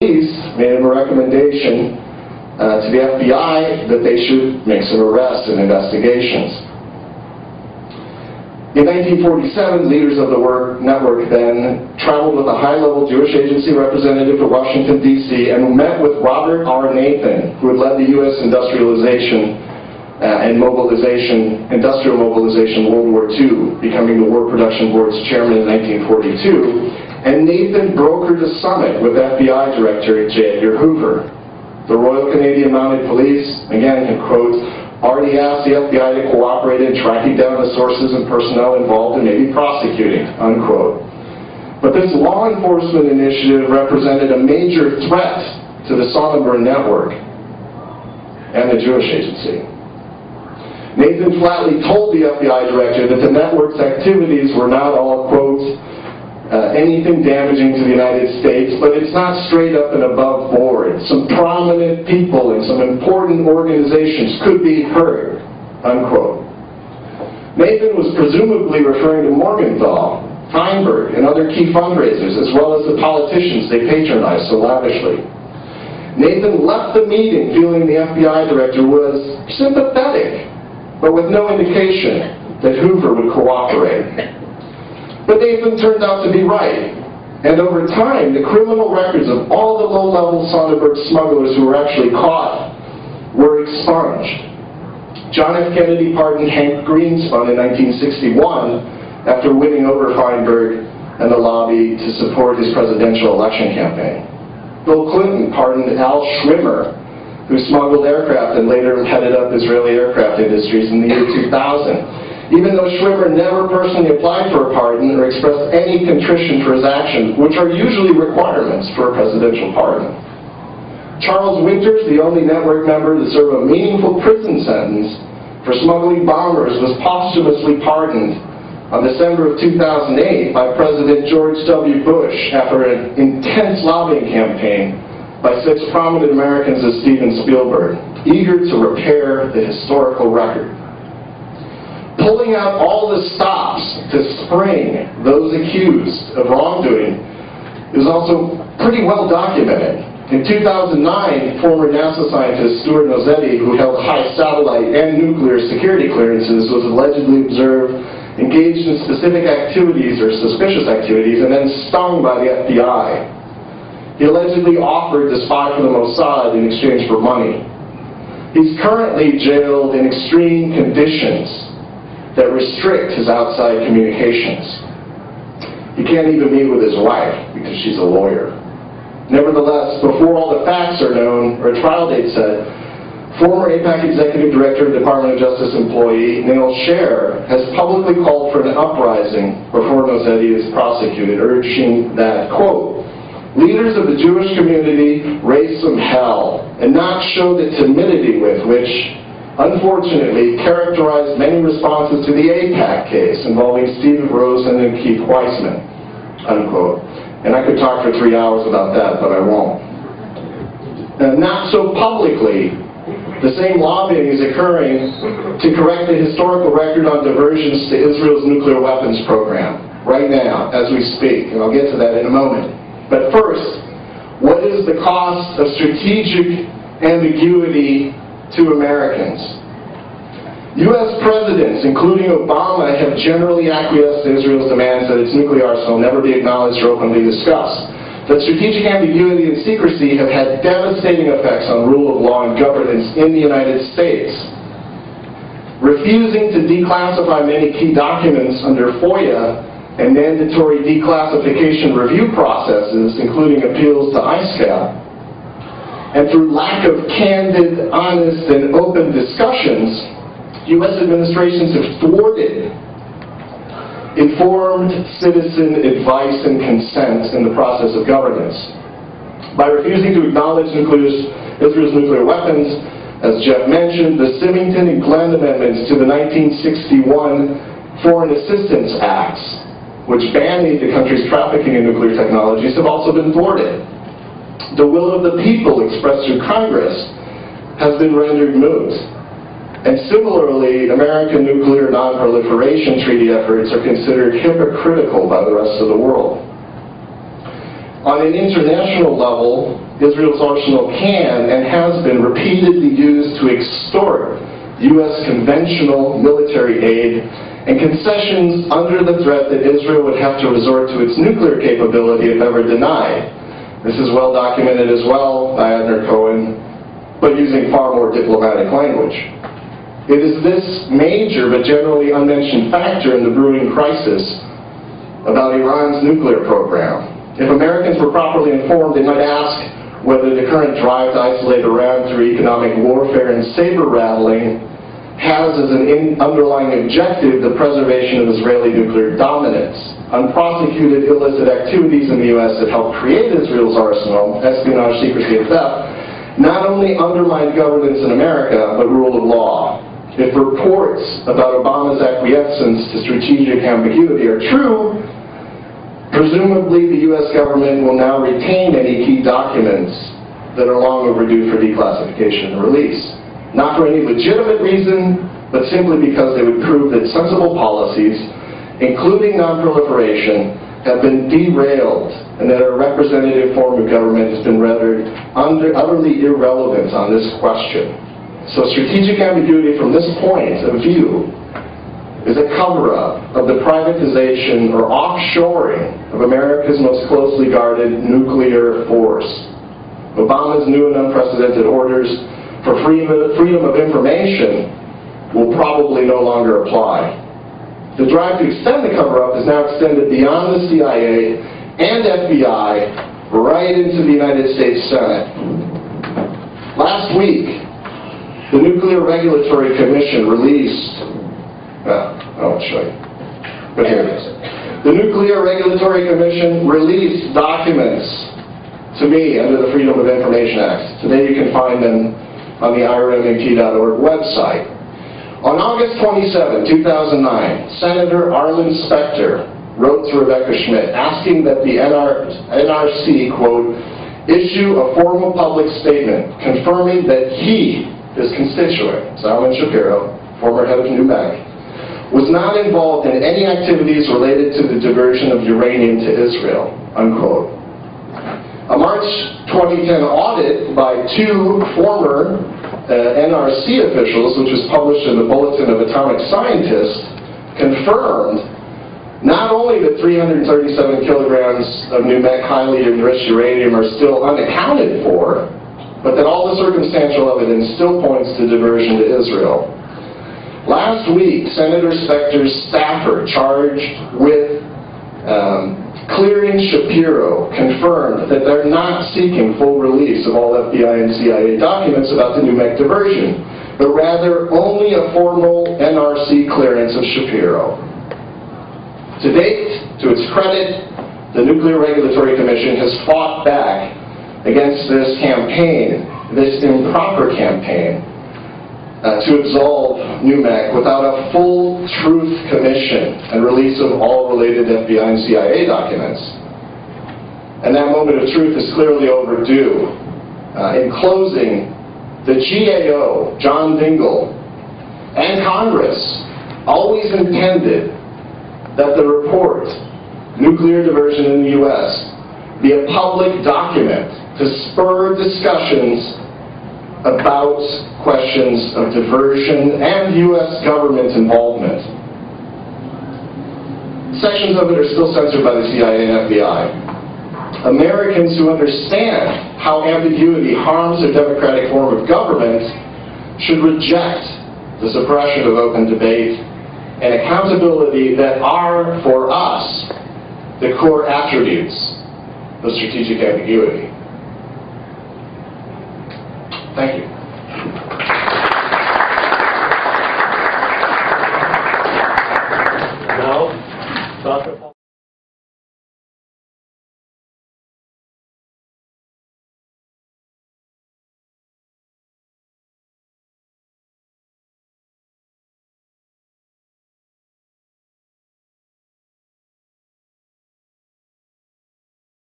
police made a recommendation to the FBI that they should make some arrests and investigations. In 1947, leaders of the network then traveled with a high-level Jewish agency representative to Washington, D.C., and met with Robert R. Nathan, who had led the U.S. industrialization and industrial mobilization in World War II, becoming the War Production Board's chairman in 1942. And Nathan brokered a summit with FBI Director J. Edgar Hoover. The Royal Canadian Mounted Police, again, quote, already asked the FBI to cooperate in tracking down the sources and personnel involved in maybe prosecuting, unquote. But this law enforcement initiative represented a major threat to the Sonnenberg network and the Jewish agency. Nathan flatly told the FBI director that the network's activities were not all, quote, anything damaging to the United States, but it's not straight up and above board. Some prominent people and some important organizations could be hurt, unquote. Nathan was presumably referring to Morgenthau, Feinberg, and other key fundraisers, as well as the politicians they patronized so lavishly. Nathan left the meeting feeling the FBI director was sympathetic, but with no indication that Hoover would cooperate. But Nathan turned out to be right. And over time, the criminal records of all the low-level Sonnenberg smugglers who were actually caught were expunged. John F. Kennedy pardoned Hank Greenspun in 1961 after winning over Feinberg and the lobby to support his presidential election campaign. Bill Clinton pardoned Al Schwimmer, who smuggled aircraft and later headed up Israeli aircraft industries in the year 2000. Even though Schwimmer never personally applied for a pardon or expressed any contrition for his actions, which are usually requirements for a presidential pardon. Charles Winters, the only network member to serve a meaningful prison sentence for smuggling bombers, was posthumously pardoned on December of 2008 by President George W. Bush after an intense lobbying campaign by such prominent Americans as Steven Spielberg, eager to repair the historical record. Pulling out all the stops to spring those accused of wrongdoing is also pretty well documented. In 2009, former NASA scientist Stuart Nosetti, who held high satellite and nuclear security clearances, was allegedly observed engaged in specific activities or suspicious activities and then stung by the FBI. He allegedly offered to spy for the Mossad in exchange for money. He's currently jailed in extreme conditions that restrict his outside communications. He can't even meet with his wife because she's a lawyer. Nevertheless, before all the facts are known or a trial date set, former AIPAC Executive Director and Department of Justice employee Neil Scher has publicly called for an uprising before Nosetti is prosecuted, urging that, quote, leaders of the Jewish community raise some hell and not show the timidity with which unfortunately characterized many responses to the AIPAC case involving Steve Rosen and Keith Weissman, unquote. And I could talk for 3 hours about that, but I won't. Not so publicly, the same lobbying is occurring to correct the historical record on diversions to Israel's nuclear weapons program, right now, as we speak, and I'll get to that in a moment. But first, what is the cost of strategic ambiguity to Americans? U.S. presidents, including Obama, have generally acquiesced to Israel's demands that its nuclear arsenal never be acknowledged or openly discussed. But strategic ambiguity and secrecy have had devastating effects on rule of law and governance in the United States. Refusing to declassify many key documents under FOIA and mandatory declassification review processes, including appeals to ISCAP, and through lack of candid, honest, and open discussions, U.S. administrations have thwarted informed citizen advice and consent in the process of governance. By refusing to acknowledge Israel's nuclear weapons, as Jeff mentioned, the Symington and Glenn amendments to the 1961 Foreign Assistance Acts, which banned the country's trafficking in nuclear technologies, have also been thwarted. The will of the people expressed through Congress has been rendered moot. And similarly, American nuclear non-proliferation treaty efforts are considered hypocritical by the rest of the world. On an international level, Israel's arsenal can and has been repeatedly used to extort U.S. conventional military aid and concessions under the threat that Israel would have to resort to its nuclear capability if ever denied. This is well documented as well by Adner Cohen, but using far more diplomatic language. It is this major but generally unmentioned factor in the brewing crisis about Iran's nuclear program. If Americans were properly informed, they might ask whether the current drive to isolate Iran through economic warfare and saber-rattling has as an underlying objective the preservation of Israeli nuclear dominance. Unprosecuted illicit activities in the U.S. that helped create Israel's arsenal, espionage, secrecy, and theft, not only undermine governance in America, but rule of law. If reports about Obama's acquiescence to strategic ambiguity are true, presumably the U.S. government will now retain any key documents that are long overdue for declassification and release. Not for any legitimate reason, but simply because they would prove that sensible policies, including non-proliferation, have been derailed and that our representative form of government has been rendered utterly irrelevant on this question. So strategic ambiguity from this point of view is a cover-up of the privatization or offshoring of America's most closely guarded nuclear force. Obama's new and unprecedented orders for freedom of information will probably no longer apply. The drive to extend the cover-up is now extended beyond the CIA and FBI right into the United States Senate. Last week, the Nuclear Regulatory Commission released, I won't show you, but here it is. The Nuclear Regulatory Commission released documents to me under the Freedom of Information Act. Today you can find them on the IRmep.org website. On August 27, 2009, Senator Arlen Specter wrote to Rebecca Schmidt asking that the NRC, quote, issue a formal public statement confirming that he, his constituent, Zalman Shapiro, former head of NUMEC, was not involved in any activities related to the diversion of uranium to Israel, unquote. A March 2010 audit by two former NRC officials, which was published in the Bulletin of Atomic Scientists, confirmed not only that 337 kilograms of NUMEC highly enriched uranium are still unaccounted for, but that all the circumstantial evidence still points to diversion to Israel. Last week, Senator Specter's staffer charged with clearing Shapiro confirmed that they're not seeking full release of all FBI and CIA documents about the NUMEC diversion, but rather only a formal NRC clearance of Shapiro. To date, to its credit, the Nuclear Regulatory Commission has fought back against this campaign, this improper campaign, to absolve NUMEC without a full truth commission and release of all related FBI and CIA documents. And that moment of truth is clearly overdue. In closing, the GAO, John Dingell, and Congress always intended that the report, Nuclear Diversion in the U.S., be a public document to spur discussions about questions of diversion and U.S. government involvement. Sections of it are still censored by the CIA and FBI. Americans who understand how ambiguity harms their democratic form of government should reject the suppression of open debate and accountability that are, for us, the core attributes of strategic ambiguity.